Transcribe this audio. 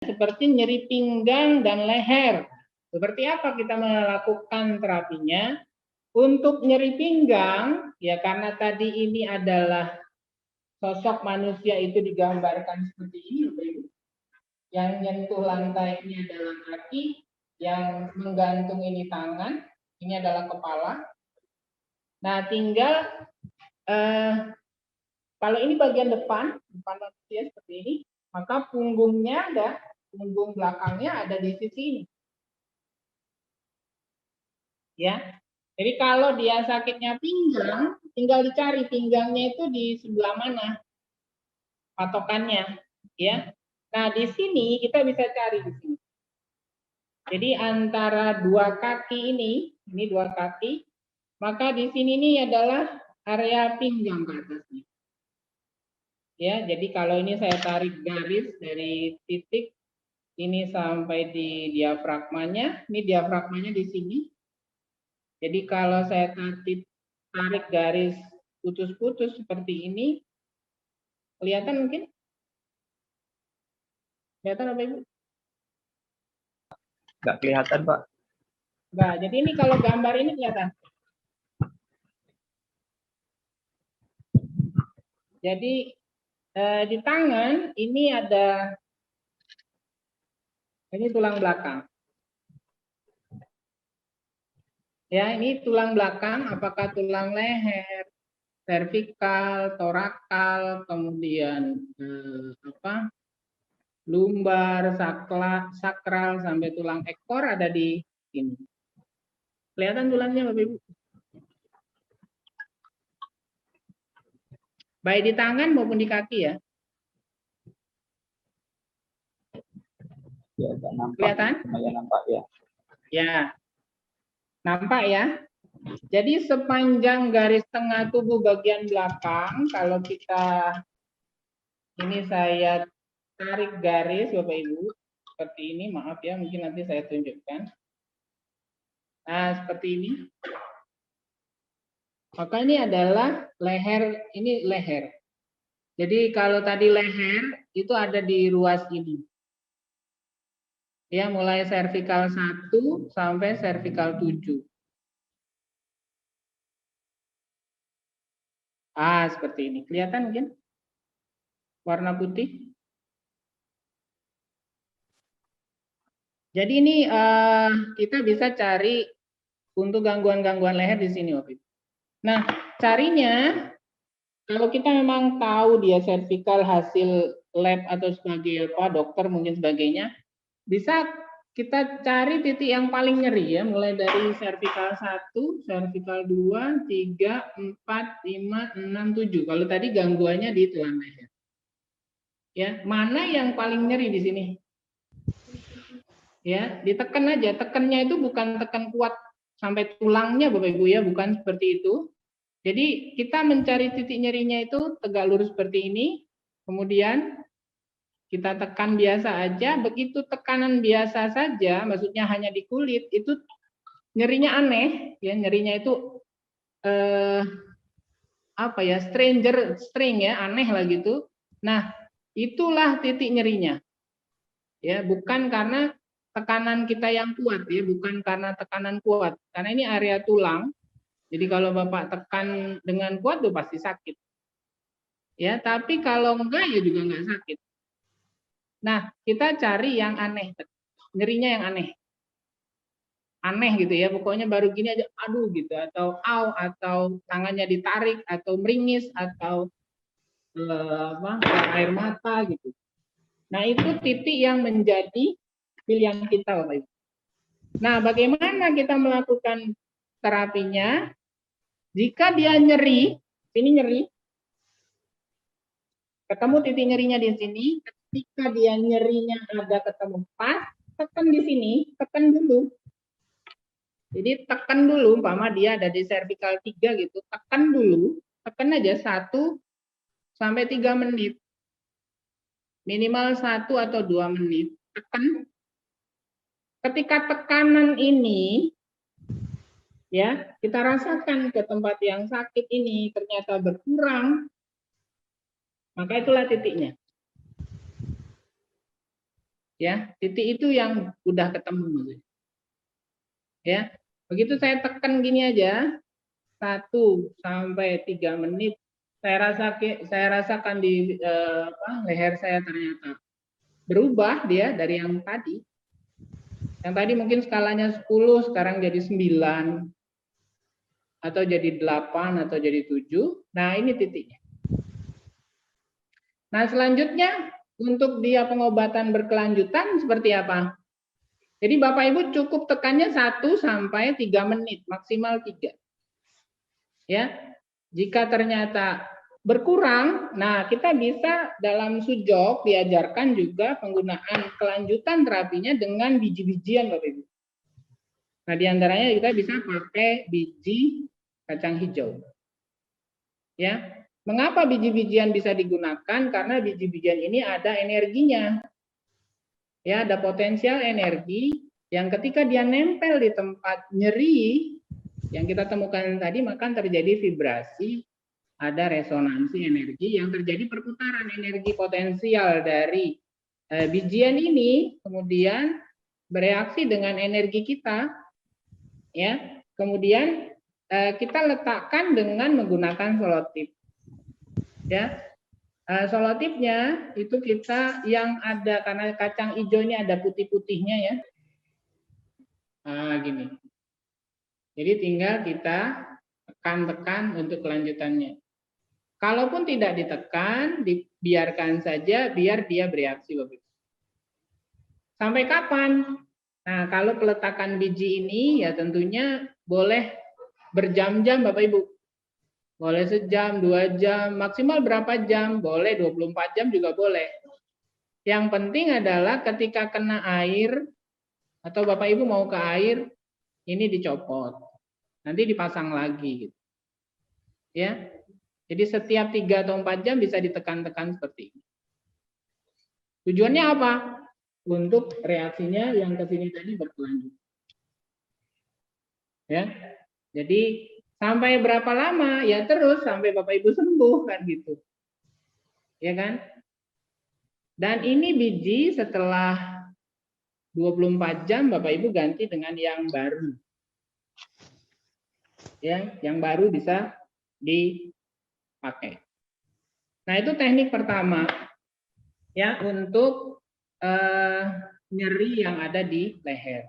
seperti nyeri pinggang dan leher. Seperti apa kita melakukan terapinya? Untuk nyeri pinggang, ya karena tadi ini adalah sosok manusia itu digambarkan seperti ini, yang nyentuh lantai ini adalah kaki, yang menggantung ini tangan, ini adalah kepala. Nah, tinggal kalau ini bagian depan manusia seperti ini, maka punggungnya ada, punggung belakangnya ada di sisi ini. Ya. Jadi kalau dia sakitnya pinggang, tinggal dicari pinggangnya itu di sebelah mana patokannya, ya. Nah, di sini kita bisa cari di sini. Jadi antara dua kaki ini dua kaki, maka di sini ini adalah area pinggang ke atasnya. Ya, jadi kalau ini saya tarik garis dari titik ini sampai di diafragmanya, ini diafragmanya di sini. Jadi kalau saya tarik garis putus-putus seperti ini, kelihatan mungkin? Kelihatan apa Ibu? Nggak kelihatan, Pak. Nah, jadi ini kalau gambar ini kelihatan. Jadi di tangan ini ada, ini tulang belakang. Ya, ini tulang belakang, apakah tulang leher, servikal, torakal, kemudian lumbar, sakral, sampai tulang ekor ada di sini. Kelihatan tulangnya Bapak Ibu? Baik di tangan maupun di kaki ya. Ya, nampak. Kelihatan? Ya, nampak ya. Ya. Nampak ya? Jadi sepanjang garis tengah tubuh bagian belakang, kalau kita, ini saya tarik garis Bapak Ibu, seperti ini, maaf ya, mungkin nanti saya tunjukkan. Nah, seperti ini. Maka ini adalah leher, ini leher. Jadi kalau tadi leher, itu ada di ruas ini. Ya, mulai servikal 1 sampai servikal 7. Seperti ini. Kelihatan mungkin? Warna putih. Jadi ini kita bisa cari untuk gangguan-gangguan leher di sini, Bapak. Nah, carinya kalau kita memang tahu dia servikal hasil lab atau sebagai apa, dokter mungkin sebagainya, bisa kita cari titik yang paling nyeri ya, mulai dari servikal 1, servikal 2, 3, 4, 5, 6, 7. Kalau tadi gangguannya di tulang leher. Ya, mana yang paling nyeri di sini? Ya, ditekan aja. Tekannya itu bukan tekan kuat sampai tulangnya Bapak Ibu ya, bukan seperti itu. Jadi kita mencari titik nyerinya itu tegak lurus seperti ini. Kemudian kita tekan biasa aja, begitu tekanan biasa saja, maksudnya hanya di kulit, itu nyerinya aneh, ya nyerinya itu apa ya, string ya, aneh lah gitu. Nah, itulah titik nyerinya. Ya, bukan karena tekanan kita yang kuat ya, bukan karena tekanan kuat. Karena ini area tulang. Jadi kalau Bapak tekan dengan kuat tuh pasti sakit. Ya, tapi kalau enggak ya juga enggak sakit. Nah, kita cari yang aneh, nyerinya yang aneh. Aneh gitu ya, pokoknya baru gini aja, aduh gitu, atau au, atau tangannya ditarik, atau meringis, atau air mata gitu. Nah, itu titik yang menjadi pilihan kita, Bapak Ibu. Nah, bagaimana kita melakukan terapinya? Jika dia nyeri, ini nyeri, ketemu titik nyerinya di sini, ketika dia nyerinya ada ketemu pas, tekan di sini, tekan dulu. Jadi tekan dulu, umpama dia ada di servikal 3 gitu, tekan dulu, tekan aja 1 sampai 3 menit. Minimal 1 atau 2 menit. Tekan. Ketika tekanan ini ya, kita rasakan ke tempat yang sakit ini ternyata berkurang, maka itulah titiknya. Ya, titik itu yang udah ketemu. Ya, begitu saya tekan gini aja, 1 sampai 3 menit, saya rasakan di leher saya ternyata berubah dia dari yang tadi. Yang tadi mungkin skalanya 10, sekarang jadi 9, atau jadi 8, atau jadi 7. Nah, ini titiknya. Nah, selanjutnya untuk dia pengobatan berkelanjutan seperti apa? Jadi Bapak Ibu cukup tekannya 1 sampai 3 menit, maksimal 3. Ya. Jika ternyata berkurang, nah kita bisa dalam sujok diajarkan juga penggunaan kelanjutan terapinya dengan biji-bijian Bapak Ibu. Nah, diantaranya kita bisa pakai biji kacang hijau. Ya, mengapa biji-bijian bisa digunakan? Karena biji-bijian ini ada energinya. Ya, ada potensial energi yang ketika dia nempel di tempat nyeri yang kita temukan tadi, maka terjadi vibrasi, ada resonansi energi yang terjadi perputaran energi potensial dari bijian ini, kemudian bereaksi dengan energi kita, ya. Kemudian kita letakkan dengan menggunakan selotip. Ya, selotipnya itu kita yang ada, karena kacang hijau ini ada putih-putihnya ya. Nah, gini. Jadi tinggal kita tekan-tekan untuk kelanjutannya. Kalaupun tidak ditekan, dibiarkan saja biar dia bereaksi Bapak Ibu. Sampai kapan? Nah, kalau peletakan biji ini ya tentunya boleh berjam-jam Bapak Ibu. Boleh sejam, 2 jam, maksimal berapa jam? Boleh 24 jam juga boleh. Yang penting adalah ketika kena air atau Bapak Ibu mau ke air, ini dicopot. Nanti dipasang lagi gitu. Ya. Jadi setiap 3 atau 4 jam bisa ditekan-tekan seperti ini. Tujuannya apa? Untuk reaksinya yang ke sini tadi berkelanjutan. Ya. Jadi sampai berapa lama? Ya terus sampai Bapak Ibu sembuh kan gitu. Ya kan? Dan ini biji setelah 24 jam Bapak Ibu ganti dengan yang baru. Ya, yang baru bisa dipakai. Nah, itu teknik pertama ya untuk nyeri yang ada di leher.